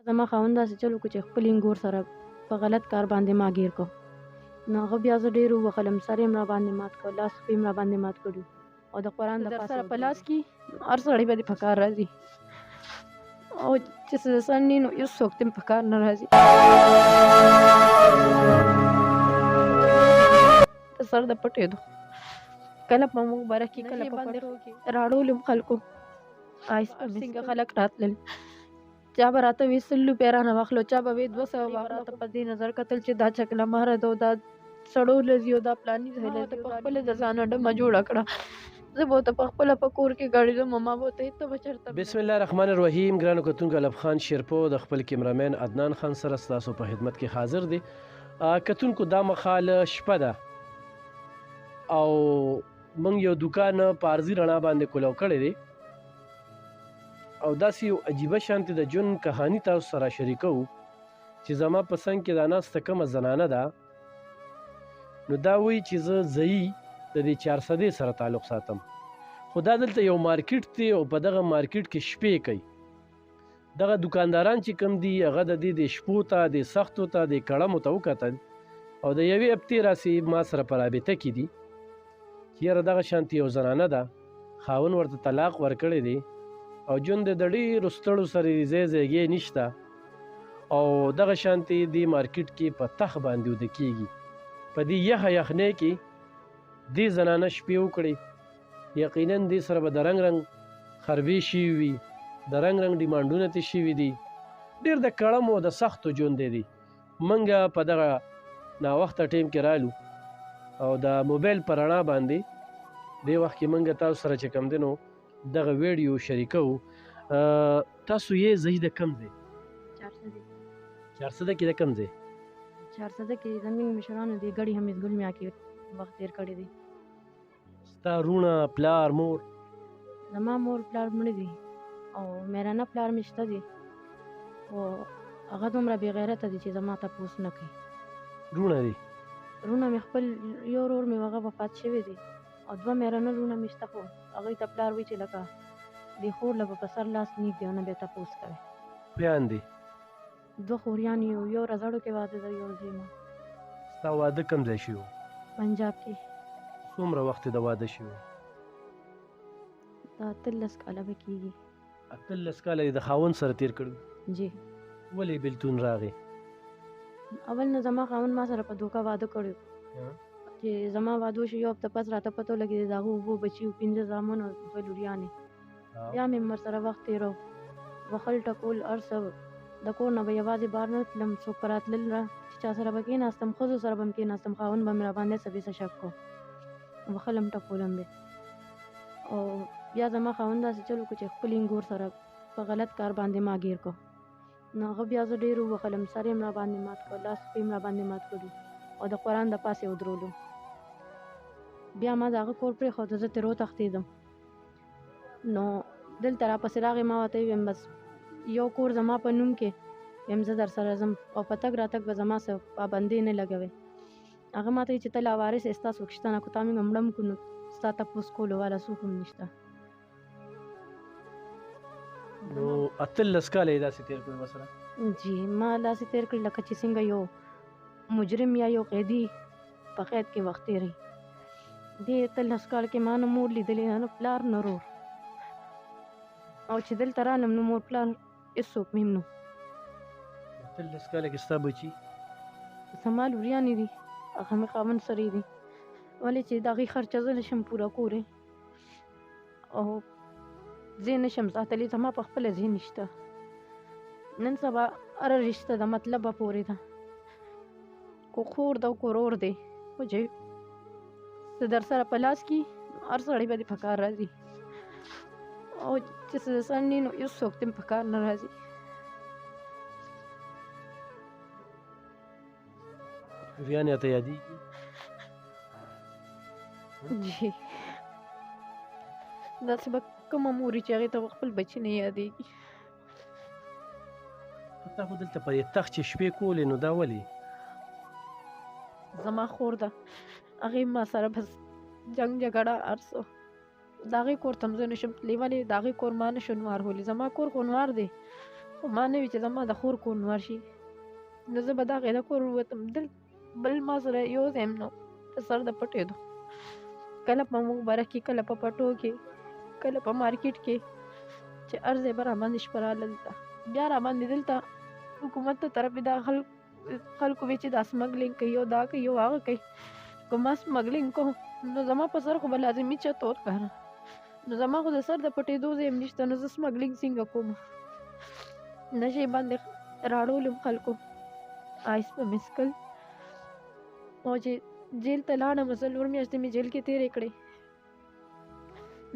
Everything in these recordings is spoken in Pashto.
زما خاوند داسې چل وکړو چې خپل انګور سره په غلط کار باندې ما ګیر کړو. نو هغه بیا زه ډېر ووهلم، سر یې را باندې مات کړ، لاس خو یې را باندې مات کړي او د قرآن د پاسه په لاس کې هر سړی به دې په کار راځي او چې څه د سر نه نو هېڅ څوک ته په کار نه راځي. د سر د پټېدو کله په موږ بره کې کله په پټو کې راړولم خلکو آهسته څنګه خلک راتلل، چا به راته وي 100 روپۍ رانه واخلو، چا به وي 200 واخلو. راته په دې نظر کتل چې دا چکله ماره ده او دا سړو لذي او دا پلاني ځای لذي، په خپله د ځانه ډمه جوړه کړه. زه به ورته په خپله په کور کې ګډېدم او ما به ورته ته به چېرته. بسم الله الرحمن الرحیم. ګرانو کتونکو، الف خان شیرپو د خپل کیمرامین عدنان خان سره ستاسو په خدمت کې حاضر دی. کتونکو، دا مخال شپه ده او موږ یو دوکان په عرضي رڼا باندې کولو کړی دی او داسې یو عجیبه شانتې د ژوند کهاني تاسو سره شریکو چې زما په څنګ کې دا ناسته کومه زنانه ده، نو دا وایي چې زه ځایي د دې 400 سره تعلق ساتم، خو دا دلته یو مارکیټ دی او په دغه مارکیټ کې شپې کوي. دغه دکانداران چې کوم دي هغه د دې د شپو ته د سختو ته د کړمو ته وکتل او د یوې هفتې راسې ما سره په رابطه کې دي چې یاره دغه شانتې یو زنانه ده، خاوند ورته طلاق ورکړی دی او ژوند د ډېرو ستړو سره ځای ځایګی نشته او دغه شانتې دې مارکیټ کې په تخ باندې وده کېږي. په دې یخه یخنۍ کې دې زنانه شپې وکړي، یقینا دې سره به د رنګ رنګ خربې شوي وي، د رنګ رنګ ډیمانډونه ترې شوي دي، ډېر د کړم او د سختو ژوند دی. موږ په دغه ناوخته ټیم کې رالو او د موبایل په رڼا باندې دې وخت کې موږ تاسو سره چې کوم دی نو دغه ویډیو شریکو. تاسو یې ځای د کوم ځای؟ 400 کې د کوم ځای؟ 400 کې زموږ مشرانو دې ګړي حمید ګل میا کې وخت تېر کړی دی. ستا رونه پلار مور؟ زما مور پلار مړه دي او میرانه پلار مې شته دي او هغه دومره بې غیرته دي چې زما تپوس نه کوي. رونه دي؟ رونه مې خپل یو ورور مې هغه وفات شوی دی او 2 میرانه رونه مې شته، خو هغوی ته پلار وایي چې لکه دې خور له به په سر لاس نیږدي او نه بیا تپوس کوي. خویان دي؟ 2 خوریان یو رزړو کې واده ده، یو زیمه. ستا واده کوم ځای شوی؟ پنجاب کې. څومره وخت د واده شوی؟ دا 13 کاله به کېږي. 13 کاله یې د خاوند سره تېر کړي؟ جی. ولې بېلتون راغی؟ اول نه زما خاوند ما سره په دوکه واده کړی چې زما واده وشو، یو هفته پس راته پته ولګېدې د هغه اوبو بچي و 15 زامن او 2 لوریانې. بیا مې ورسره وخت تېرو، وخل ټکول هر څه، د کور نه به یوازې بهر نه تلم، څوک به راتلل چې چا سره به کېناستم، ښځو سره به م کېناستم، خاوند به مې راباندې څه بې څه شک کو، وخلم ټکولم به. او بیا زما خاوند داسې چل وکړو چې خپل انګور سره په غلط کار باندې ما ګیر کړو. نو هغه بیا زه ډېر ووهلم، سر یې را باندې مات کړ، لاس خو یې را باندې مات کړي او د قرآن د پاسه ودرولو. بیا ما د هغه کور پرېښود، زه ترې وتښتېدم. نو دلته راپسې راغی، ما ورته وویم بس یو کور زما په نوم کې ویم زه در سره ځم او په تګ راتګ به زما څه پابندۍ نه لګوئ. هغه ما ته وایي چې ته لا وارث یې، ستا څوک شته نه، که تا موږ مړه م کړو نو ستا تپوس کولو والا څوک هم نشته. نو 18 کاله یې داسې تېر کړي ورسره؟ جی، ما داسې تېر کړي لکه چې څنګه یو مجرم یا یو قیدي په قید کې وخت تېروي. دې 18 کال کې ما نه مور لیدلې نه پلار نه ورور، او چې دلته رالم نو مور پلار هېڅوک مې هم نه. 18 کاله کې ستا بچي؟ زما لوریانې دي، هغه مې خاوند سره دي، ولې چې د هغې خرچه زه نشم پوره کولی او زه نشم ساتلی، زما په خپله ځای نشته. نن سبا هره رشته د مطلبه پورې ده، کو خور ده او کو ورور دی، خو چې څه در سره په لاس کې هر سړی به دې په کار راځي او چې څه د سر نه نو هېڅ څوک ته په کار نه راځي. لوریانې ته یادېږي؟ جی، داسې به کومه مور وي چې هغې ته خپل بچي نه یادېږي. تا خو دلته په دې تخت چې شپې کولې نو دا ولې؟ زما خور ده، هغې ما سره بس جنګ جګړه هر څه، د هغې کور ته هم زه نشم تللی، ولې د هغې کور ما نشو نوار وهلی. زما کور خو نوار دی خو ما نه وي چې زما د خور کور نور شي. نو زه به د هغې د کور ووتم. بل ما سره یو ځای هم نه و د سر د پټېدو. کله په مقبره کې، کله په پټو کې، کله په مارکیټ کې، چې هر ځای به راباندې شپه راغله. دلته بیا راباندې دلته حکومت ته طرف دا خلکو وی چې دا سمګلینګ کوي او دا کوي او هغه کوي. که ما سمګلینګ کوم نو زما په سر خو به لازمي چت ورکړه. نو زما خو د سر د پټېدو ځای هم نشته، نو زه سمګلینګ څنګه کوم؟ نشې باندې راړولم خلکو آیس په مسکل، او چې جیل ته لاړم 4 میاشتې مې جیل کې تېرې کړې.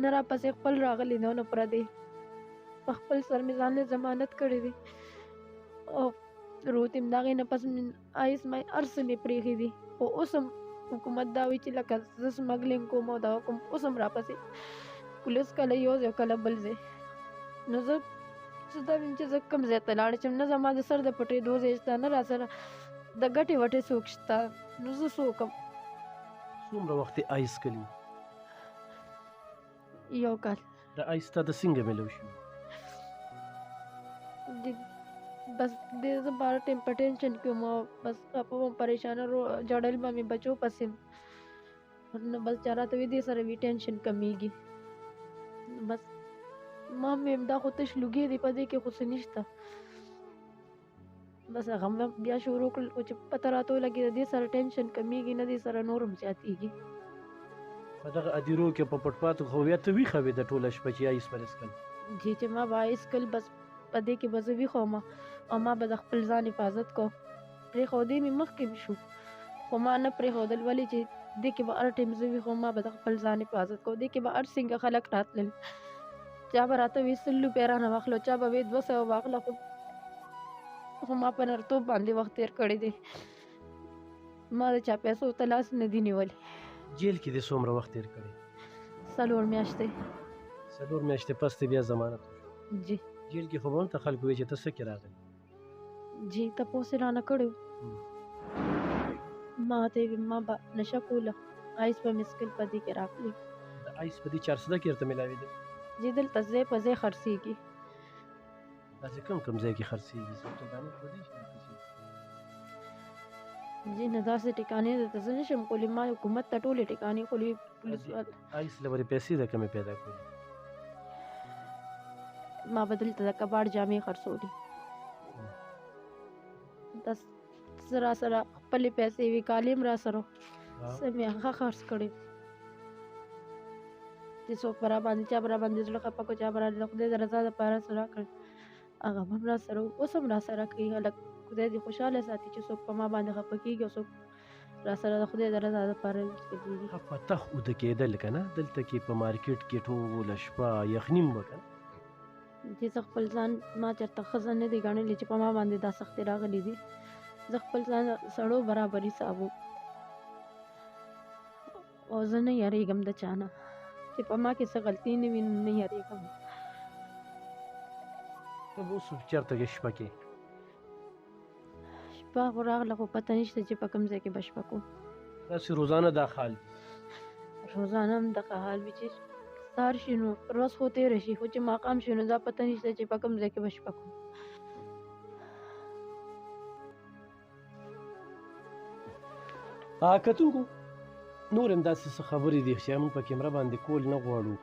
نه راپسې خپل راغلی دی او نه پردی. په خپل سر مې ځان له ضمانت کړی دی او روت یم. د هغې نه پس آیس مې هر څه مې پرېښي دي. خو اوس هم حکومت دا وایي چې لکه زه سمګلینګ کوم او دغه کوم، اوس هم راپسې پولیس کله یو ځای او کله بل ځای. نو زه دا ویم چې زه کوم ځای ته لاړ شم؟ نه زما د سر د پټېدو ځای شته، نه را سره د ګټې وټې څوک شته. نو زه څه وکړم؟ څومره وخت یې آیس کلي؟ 1 کال. د آیس تا د څنګه میلو شو؟ بس د زه باره ټایم په ټینشن کې وم او بس خفه وم، پریشانه جړل به مې بچو پسې یم. نو بس چا راته وي دې سره وي ټینشن کمیږي. بس ما هم ویم دا خو تش لوګي دی، په دې کې خو څه نشته. بس هغه مې بیا شروع کړل، خو چې پته راته ولګي د دې سره ټینشن کمیږي نه، دې سره نور هم زیاتېږي. په دغه ادیرو کې په پټ پاتو هویت ویښه وې د ټوله شپه چې آیس به څکل؟ چې ما به آیس کل، بس په دې کې به زه ویښه وم او ما به د خپل ځان حفاظت کو. پرېښودې مې مخکې مې شو، خو ما نه پرېښودل. ولې چې دې کې به هر ټایم زه ویښه وم، ما به د خپل ځان حفاظت کو. دې کې به هر څنګه خلک راتلل، چا به راته وي 100 روپۍ رانه واخلو، چا به وي 200 واخله. خو ما په نرتوب باندې وخت تېر کړی دی. ما د چا پیسو ته لاس نه دی نیولی. جیل کې دې څومره وخت تېر کړی؟ 4 میاشتې. 4 میاشتې پس دې بیا ضمانت وشو؟ جی. جیل کې خو به هم ته خلکو وایي چې ته څه کې راغلی؟ جی تپوس یې رانه کړی. ما ته یې ما به نشه کوله، آیس په مسکل په دې کې راغلی. د آیس په دې 400 کې ورته میلاوېدل؟ جی دلته ځای په ځای خرڅېږي. داسې کوم ځای کې خرڅېږي؟ ټکانې خودی شته؟ جی نه داسې ټکانې درته زه نشم کولی. ما حکومت ته ټولې ټکانې خولې پولیس والا. آیس له ورې پیسې د کمې پیدا کړي؟ ما به دلته د کباړ جامې خرڅولې. بس زه را سره خپلې پیسې وي، کالي هم را سره څه مې هغه خرڅ کړې. چې څوک به راباندې چا به راباندې زړه خفه کړو، چا به را د خدای د رضا دپاره څه راکړل، هغه به هم را سره اوس هم را سره کوي. هلک خدای دې خوشحاله ساتي چې څوک په ما باندې خفه کېږي او څوک را سره د خدای د رضا دپاره کېږي. په تخ اوده کېدل که نه دلته کې په مارکیټ کې ټوله شپه یخني م به که نه؟ چې زه خپل ځان ما چېرته ښځه نه دی ګڼلې چې په ما باندې دا سختې راغلي دي. زه خپل ځان سړو برابر حسابوم او زه نه یېرېږم د چا نه چې په ما کې څه غلطي نه وي، نه یېرېږم. ته به اوس چېرته کې شپه کې؟ شپه خو راغله خو پته نشته چې په کوم ځای کې به شپه کوم. داسې روزانه دا حال وي؟ روزانه هم دغه حال وي چې سهار شي نو ورځ خو تېره شي، خو چې ماښام شي نو دا پته نشته چې په کوم ځای کې به شپه کوم. کتونکو نور هم داسې څه خبرې دي چې موږ په کیمره باندې کول نه غواړو،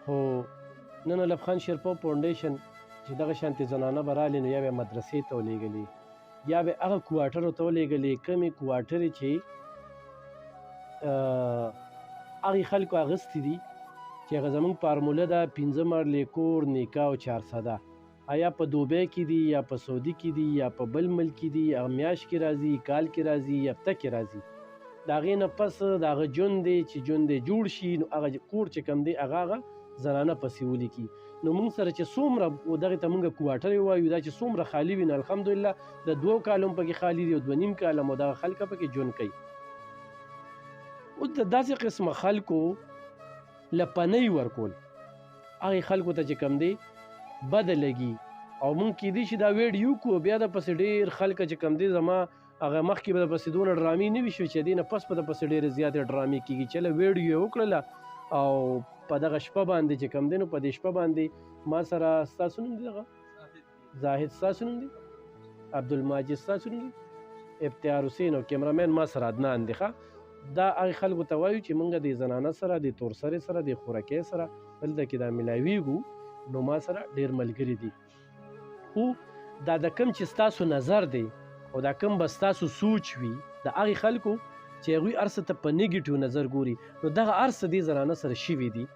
خو نن علف خان شیرپا فاونډیشن چې دغه شانتې زنانه به رالې نو یا به یې مدرسې ته ولېږلې یا به هغه کوارټرو ته ولېږلې کومې کوارټرې چې هغې خلکو اخیستې دي چې هغه زموږ فارموله ده 15 مرلې کور نیکا او 400. یا په دوبۍ کې دي یا په سعودي کې دي یا په بل ملک کې دي، هغه میاشت کې راځي، کال کې راځي، هفته کې راځي. د هغې نه پس د هغه ژوند دی چې ژوند دی جوړ شي نو هغه کور چې کوم دی هغه زنانه پسې ولیکي. نو موږ سره چې څومره دغې ته موږ کوارټرې وایو دا چې څومره خالي وي نو الحمدلله د 2 کالو هم پکې خالي دي او 2.5 کاله مو دغه خلکه پکې ژوند کوي. اوس د داسې قسمه خلکو لپنۍ ورکول هغې خلکو ته چې کوم دی بده لګي او مونږ کېدای شي دا ویډیو کو بیا د پسې ډېر خلک چې کوم دی زما هغه مخکې به د پسې دونه ډرامې نه وي شوي چې دې نه پس به د پسې ډېرې زیاتې ډرامې کېږي چې له ویډیو یې وکړله او په دغه شپه باندې چې کوم دی نو په دې شپه باندې ما سره ستاسو نوم دی دغه زاهد ستاسو نوم دی عبدالماجد ستاسو نوم دی ابتیار حسین او کیمرامین ما سره عدنان دی ښه دا هغې خلکو ته وایو چې موږ د زنانه سره د تورسرې سره د خورکۍ سره دلته کې دا ملاویږو نو ما سره ډېر ملګري دي خو دا د کوم چې ستاسو نظر دی او دا کوم به ستاسو سوچ وي د هغې خلکو چې هغوی هر څه ته په نیګیټیو نظر ګوري نو دغه هر څه دې زنانه سره شوي دي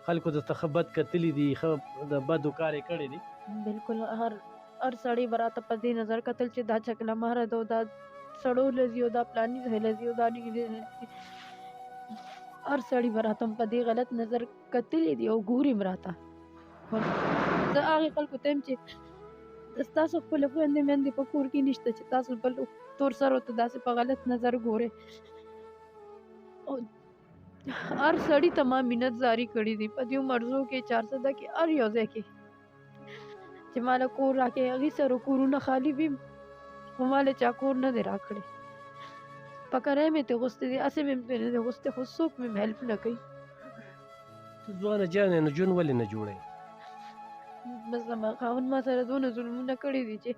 خلکو درته ښه بد کتلي دي ښه د بدو کار یې کړی دی بالکل هر سړی به راته په دې نظر کتل چې دا چکله مهره ده او دا سړو لځي او دا پلاني ځای لځي او دا هر سړی به راته په دې غلط نظر کتلی دي او ګوري م راته زه هغې خلکو ته یم چې ستاسو خپله خویندې میندې په کور کې نشته چې تاسو بل تور سرو ته داسې په غلط نظر ګورئ او هر سړي ته ما منت زاري کړي دي په دې مرزو کې 400 کې هر یو ځای کې چې ماله کور راکې هغې سره کورونه خالي وي خو ماله چا کور نه دی راکړی پکرۍ مې ترې غوستې دي هسې مې ترې نه دی غوستې خو څوک مې هیلپ نه کوي ته ځوانه جانې نو ژوند ولې نه جوړوې بس زما خاوند ما سره دونه ظلمونه کړي دي چې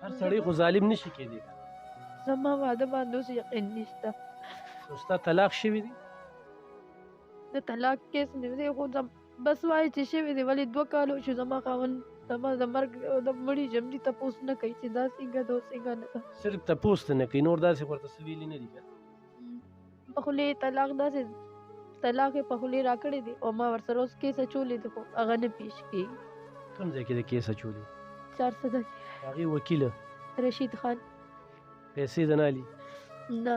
هر سړی خو ظالم نشي کېدی زما واده باندې اوس یقین نشته نو ستا طلاق شوي دي د طلاق کیس مې دی خو بس وایي چې شوي دی ولې 2 کالو شو زما خاوند زما د مرګ او د مړي جمدي تپوس نه کوي چې دا څنګه ده او څنګه نه ده صرف تپوس ته نه کوي نور داسې ورته څه ویلي نه دي که په خولې طلاق داسې طلاق یې په خولې راکړی دی او ما ورسره اوس کیس اچولی دی خو هغه نه پیش کېږي کوم ځای کې د کیس اچولي 400 کې هغې وکیله رشید خان پیسې د نه علي نه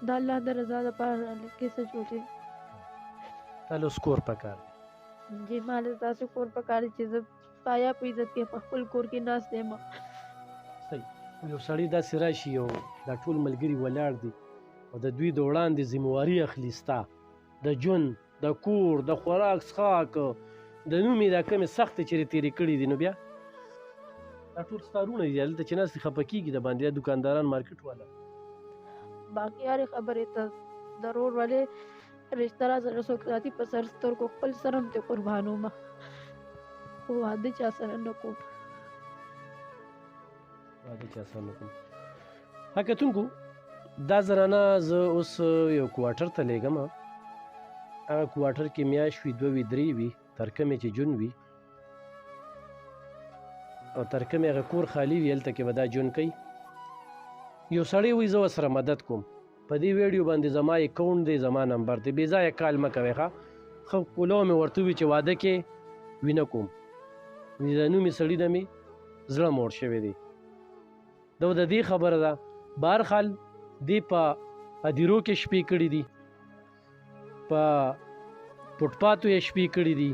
د الله د رضا دپاره کیس اچولی تا له اوس کور پکار دی جی ما له تاسو کور پکار دی چې زه پایا په عزت کې په خپل کور کې ناست یم صحیح یو سړی داسې راشي او دا ټول ملګري ولاړ دي او د دوی د وړاندې ذمواري اخلي ستا د ژوند د کور د خوراک څښاک د نومې دا کمې سختې چې تېرې کړي دي نو بیا دا ټول ستا وروڼه دي هلته چې ناستې خفه کېږي د باندې دا دوکانداران مارکیټ والا باقي هرې خبرې ته ضرور ولې رشته را سره څوک ساتي په سر سترګو خپل سر هم ترې قربانومه خو واده چا سره نه کوم واده چا سره نه کوم ها کتونکو دا زنانه زه اوس یو کوارټر ته لېږم هغه کوارټر کې میاشت وي 2 وي 3 وي تر کومې چې جون وي او تر کومې هغه کور خالي وي هلته کې به دا جون کوي یو سړی وایي زه ورسره مدد کوم په دې ویډیو باندې زما اکاونټ دی زما نمبر دی بې ځایه کال مه کوئ ښه ښه کولو مې ورته ووي چې واده کې وینه کوم د نومې سړي نه مې زړه موړ شوی دی دا د دې خبره ده بهرحال دې په ادیرو کې شپې کړي دي په فوټپاتو یې شپې کړي دي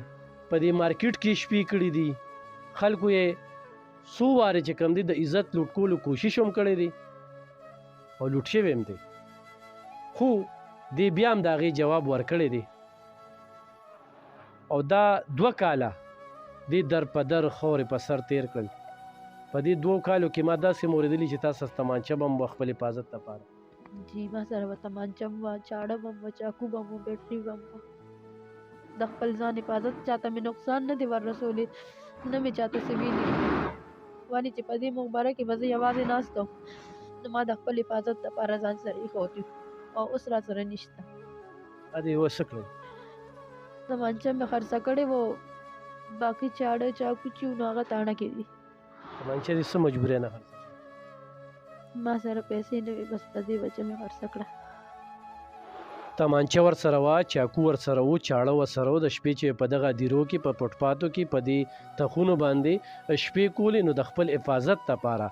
په دې مارکیټ کې شپې کړي دي خلکو یې څو وارې چې کوم دی د عزت لوټ کولو کوشش هم کړی دی او لوټ شوی هم دی خو دې بیا هم د هغې جواب ورکړی دی او دا 2 کاله دې در په در خاورې په سر تیر کړل په دې 2 کالو کې ما داسې موریدلي چې تاسو تمانچه به هم وه خپل حفاظت لپاره جی ما سره به تمانچه هم وه چاړه به هم وه چاقو به هم وه بیټري به هم وه د خپل ځان حفاظت چاته مې نقصان نه دی ور رسولی نه مې چاته څه ویلي وانې چې په دې مقبره کې به زه یوازې ناسته وم نو ما د خپل حفاظت لپاره ځان سره ایښودی او اوس را سره نشته ا دې وه څه کړی تمانچه مې خرڅه کړې وه باقي چاړه چاقو چې وو نو هغه تاڼه کې دي تمانچه دې څه مجبورۍ نه خرڅه ما سره پیسې نه وي بس په دې وجه مې خرڅه کړه تمانچه ورسره وه چاقو ورسره و چاړه ورسره و د شپې چې په دغه دیرو کې په فوټپاتو کې په دې تخونو باندې شپې کولې نو د خپل حفاظت لپاره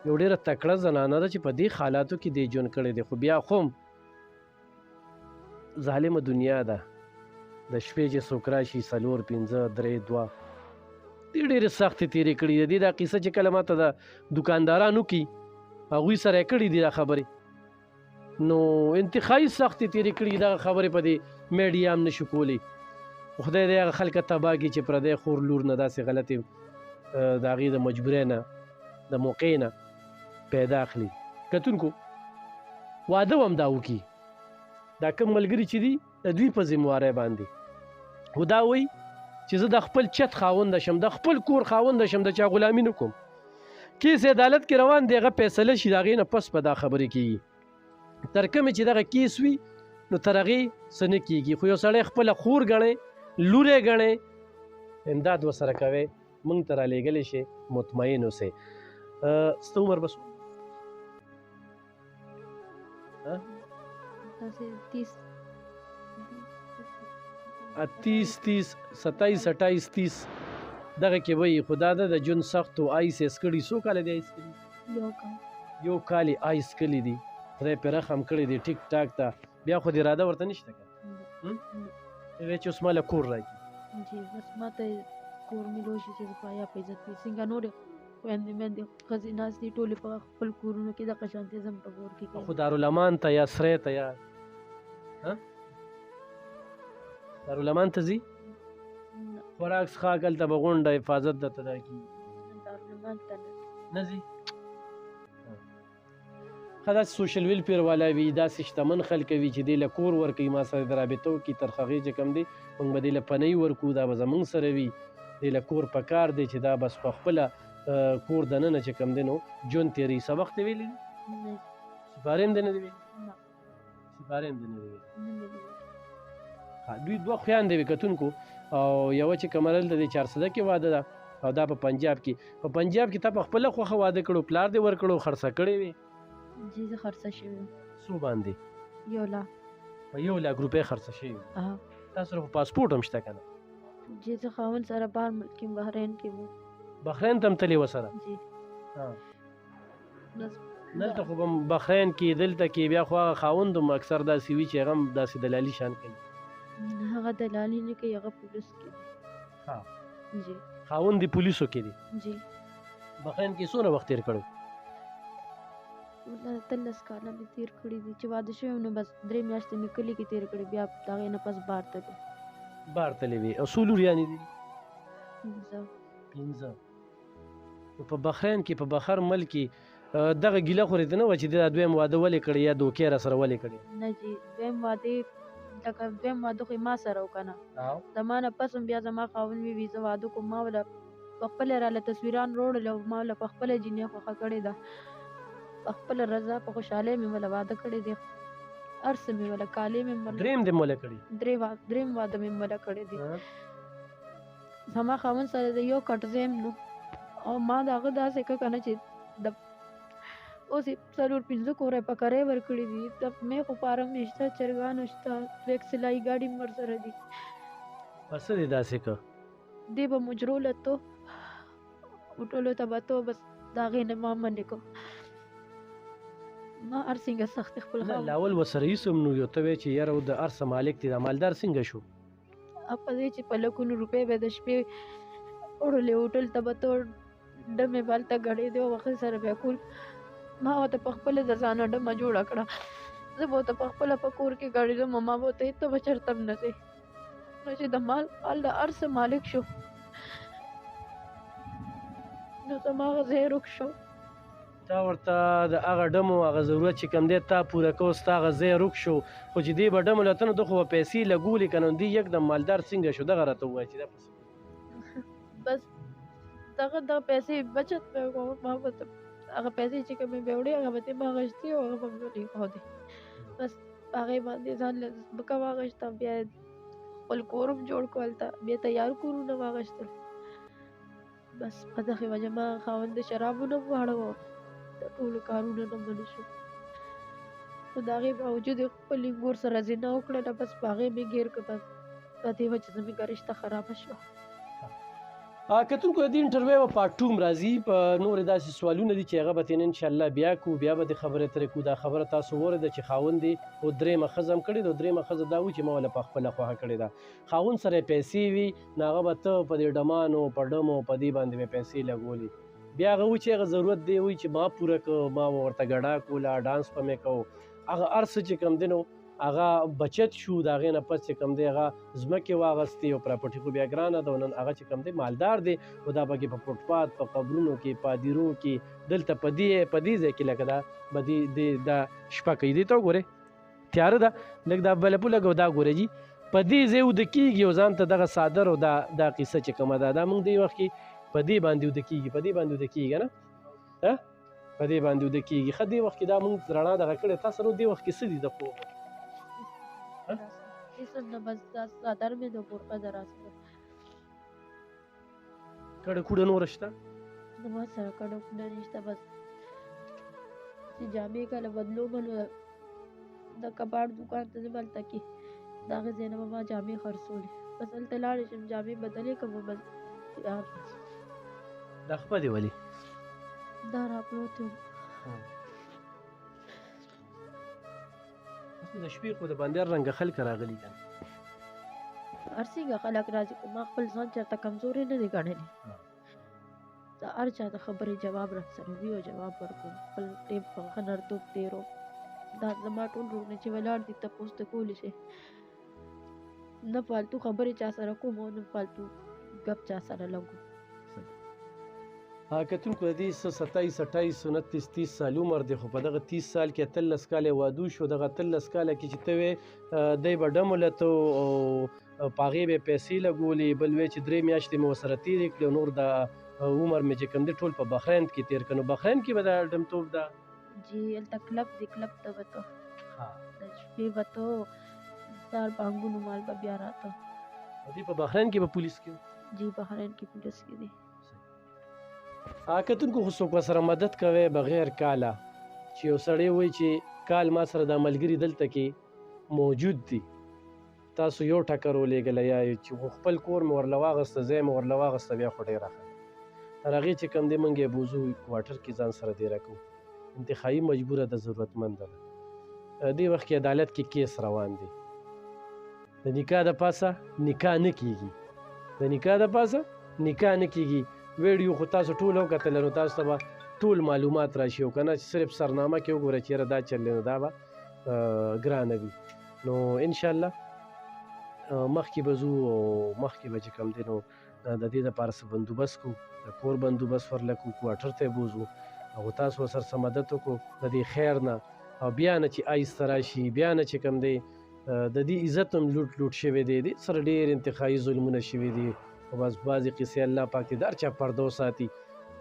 یو ډېره تکړه زنانه ده چې په دې حالاتو کې دې ژوند کړی دی خو بیا خو ظالمه دنیا ده د شپې چې څوک راشي 4 5 3 2 دې ډېرې سختې تېرې کړي دي دا قصه چې کله ماته د دوکاندارانو کې هغوی سره یې کړي دي دا خبرې نو انتخابي سختې تېرې کړي دغه خبرې په دې میډیا هم نشو کولی خدای دې هغه خلکه تباه کړي چې پردی خور لور نه داسې غلطې د هغې د مجبورۍ نه د موقع نه پیدا اخلي کتونکو واده هم دا وکړي دا کوم ملګري چې دي د دوی په ذموارۍ باندې خو دا وایي چې زه د خپل چت خاونده شم د خپل کور خاونده شم د چا غلامي نه کوم کیس عدالت کې روان دی هغه فیصله شي د هغې نه پس به دا خبرې کېږي تر کومې چې دغه کیس وي نو تر هغې څه نه کېږي خو یو سړی خپله خور ګڼئ لوری ګڼئ امداد ورسره کوئ موږ ته رالیږلی شي مطمئن اوسئ ستا عمر بس تیس 30 27 28 30 دغه کې وایي خو دا د ژوند سختو آیس یې څکړي څو کاله دی آیس کړي یو کال یې آیس کړي دي خدای پرې رحم کړی دی ټیک ټاک ته بیا خو دې اراده ورته نشته که هغې چې اوس ماله کور راکړي جی بس ما ته کور ملو شي چې زه په حیا په عزت وي څنګه نورې خویندې میندې ښځې ناستې ټولې په خپل کورونو کې دغه شانتې زه هم په کور کې خو دارالامان ته یا سری ته یا دارالامان ته ځي خوراک څښاک هلته به غونډه حفاظت درته دا کېږي دارالمان ته نه ځي ښه داسې سوشل ویلفیر والا وي داسې شتمن خلک وي چې دې له کور ورکوي ما سره د رابطو کې تر هغې چې کوم دی موږ به دې له پنۍ ورکوو دا به زموږ سره وي دې له کور په کار دی چې دا بس په خپله کور دننه چې کوم دی نو ژوند تېروي سبق دې ویلی دي سپارې هم دې نه دي ویلي سپارې هم دې نه دي ویلي دوی دوه خویندې وي کتونکو او یوه چې کومه دلته د چارسده کې واده ده او دا په پنجاب کې تا په خپله خوښه واده کړو پلار دې ورکړو خرڅه کړې وې جی زه خرڅه شوې یم څو باندې 1 لاک په 1 لاک روپۍ خرڅه شوې تا سره خو پاسپورټ هم شته که نه جی زه خاوند سره بهر ملک کې بحرین کې وم بحرین ته هم تلې وه سره جی بس دلته خو به بحرین کې دلته کې بیا خو هغه خاوند هم اکثر داسې وي چې هغه هم داسې دلالي شان کوي هغه دلالي نه کوي هغه پولیس کې دی جی خاوند دې پولیسو کې دی جی بحرین کې څومره وخت تېر کړی 13 کاله مې تېر کړي دي چې واده شوی نو بس 3 میاشتې مې کلي کې تېر کړي بیا د هغې نه پس بار تللی بار تللی وې او څو لوریانې دي 15 نو په بحرین کې په بحر ملک کې دغه ګیله خو ورته نه وه چې دا دویم واده ولې کړی یا دوکې را سره ولې کړی نه جی دویم واده خو یې ما سره و که نه زما نه پس هم بیا زما خاوند وي زه واده کوم ما وله پخپله راله تصویران راوړل او ما وله پخپله جینۍ خوښه کړې ده پخپله رضا په خوشحالۍ مې وله واده کړی دی هر څه مې وله کالي مې درېیم دې موله کړي درېیم واده مې وله کړی دی زما خاوند سره د یو کټ زیم نو او ما د هغه داسې که نه چې د اوس یې 4-5 کوره په کرۍ ورکړي دي د میخو فارم مې شته چرګانو شته یک سلایي ګاډي مې ورسره دي په څه دې داسې که دی به مجرو لتو ټولو ته به تو بس د هغې نه ما منې کو ما هر څنګه سخت خپل نه لاول ورسره ایسم نو یو ته وایې چې یاره د هر څه مالک دی دا مالدار څنګه شو په دې چې په لکونو روپۍ به د شپې وړلې هوټل ته به تو ډمې بالته ګړې دی او وخت سره بیا کول ما ورته پخپله د ځانه ډمه جوړه کړه زه به ورته پخپله په کور کې ګړېدم ما به ورته هېڅ ته به چېرته هم نه ځې نو چې د مال د هر څه مالک شو نو زما هغه ځای روک شو تا ورته د هغه ډمو هغه ضرورت چې کوم دی تا پوره کوو ستا هغه ځای روک شو خو چې دی به ډمو له ته نو ده خو به پیسې لګولې که نو دی یکدم مالدار څنګه شو دغه راته ووایه چې دا بس دغه پیسې بچت مې وکړه ما به هغه پیسې چې کومې مې وړې هغه به ترې ما اخیستې او هغه به مې پرېښودې بس هغې باندې ځان له ځمکه واخیسته بیا خپل کور هم جوړ کړو هلته بیا تیار کورونه واخیستل بس په دغې وجه ما خاوند د شرابو نه واړوه د ټولو کارونه نه منع شو خو د هغې باوجود یې خپل مور سره زنا وکړله بس په هغې مې ګیر کړه بس په دې وجه زموږ رشته خرابه شوه کتونکو د دې انټرویو په پارټ 2 هم راځي په نورې داسې سوالونه دي چې هغه به ترې انشاءالله بیا کوو بیا به دې خبرې ترې کوو دا خبره تاسو واورېده چې خاوند یې او درېیمه ښځه هم کړې ده او درېیمه ښځه دا وي چې ما ولله په خپله خوښه کړې ده خاوند سره یې پیسې وي نو هغه به ته په دې ډمانو په ډمو په دې باندې مې پیسې لګولې بیا هغه وي چې هغه ضرورت دی وي چې ما پوره کړه ما ورته ګډا کوله ډانس به مې کوو هغه هر څه چې کوم دی نو هغه بچت شو د هغې نه پس چې کوم دی هغه ځمکې واغستې او پراپرټي خو بیا ګرانه ده او نن هغه چې کوم دی مالدار دی او دا پکې په فوټپات په قبرونو کې په هدیرو کې دلته په دې ځای کې لکه دا به دا شپه کوي دې ته وګورئ تیاره ده لږ دا بلپو لږ دا ګوره جي په دې ځای وده کېږي او ځان ته دغه څادر او دا قصه چې کومه ده دا موږ دې وخت کې په دې باندې وده کېږي په دې باندې وده کېږي نه په دې باندې وده کېږي ښه دې وخت کې دا موږ رڼا دغه کړې تاسو نو دې وخت کې څه دي د خوب هېڅ نه بس دا څادر مې د برقه ده راسره کډه کوډه نوره شته زما سره کډه کوډه نشته بس چې جامې کله بدلومه نو د کباړ دوکان ته ځم هلته کې د هغې ځای نه به ما جامې خرڅولې بس هلته لاړې شم جامې بدلې کړم بس تیار دا خپه دې ولې دا راپروتې وم د شپې خو د بندر رنګه خلک راغلي که هر څنګه خلک راځي خو ما خپل ځان چېرته کمزورې نه دی ګڼلی د هر چا د خبرې جواب راسره وي او جواب ورکوم خپل ټیم په ښه نرتوب تېروم دا زما ټول وروڼه چې ولاړ دي تپوس ته کولی شي نه فالتو خبرې چا سره کوم او نه فالتو ګپ چا سره لګو کتونکو د دې 27 28 29 30 سال عمر دی خو په دغه 30 سال کې 13 کاله واده شو دغه 13 کاله کې چې ته وې دی به ډمو لته او په هغې به پیسې لګولې بل وی چې 3 میاشتې مې ورسره تېرې کړې نور د عمر مې چې کوم دی ټول په بحرین کې تېر کړ نو بحرین کې به دا ډمتوب ده جی هلته کلب دی کلب ته به ته د شپې به ته سهار بانګونو مال به بیا راته دوی په بحرین کې به پولیس کې جی بحرین کې پولیس کې دی کتونکو خو څوک سره مدد کوي بغیر کاله چې یو سړی وایي چې کال ما سره دا ملګري دلته کې موجود دي تاسو یو ټکر ولېږلی یا چې خپل کور مې ورله واغسته ځای مې ورله واغسته بیا خو ډېره ښه تر هغې چې کوم دی موږ یې بوځو کوارټر کې ځان سره دېره کوو انتخابي مجبوره ده ضرورتمنده ده دې وخت کې عدالت کې کیس روان دی د نکاح د پاسه نکاح نه کېږي د نکاح د پاسه نکاح نه کېږي ویډیو خو تاسو ټول وکتل نو تاسو ته به ټول معلومات راشي او که نه چې صرف سرنامه کې وګوره چېرې دا چل نو دا به ګرانه وي نو انشاءالله مخکې به ځو او مخکې به چې کوم دی نو د دې دپاره څه بندوبست کړو د کور بندوبست ورله کړو کوارټر ته یې بوځو او تاسو ورسره څه مدد وکړو د دې خیر نه او بیا نه چې آیسته راشي بیا نه چې کوم دی د دې عزت هم لوټ شوی دی دې سره ډېر انتخابي ظلمونه شوي دي او بس بعضې قصې الله پاک دې د هر چا پرده وساتي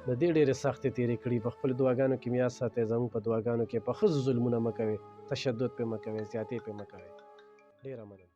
د دې ډېرې سختې تېرې کړي په خپلو دعاګانو کې مې یاد ساتئ زموږ په دعاګانو کې په ښځو ظلمونه مه کوئ تشدد پرې مه کوئ زیاتې پرې مه کوئ ډېره مننه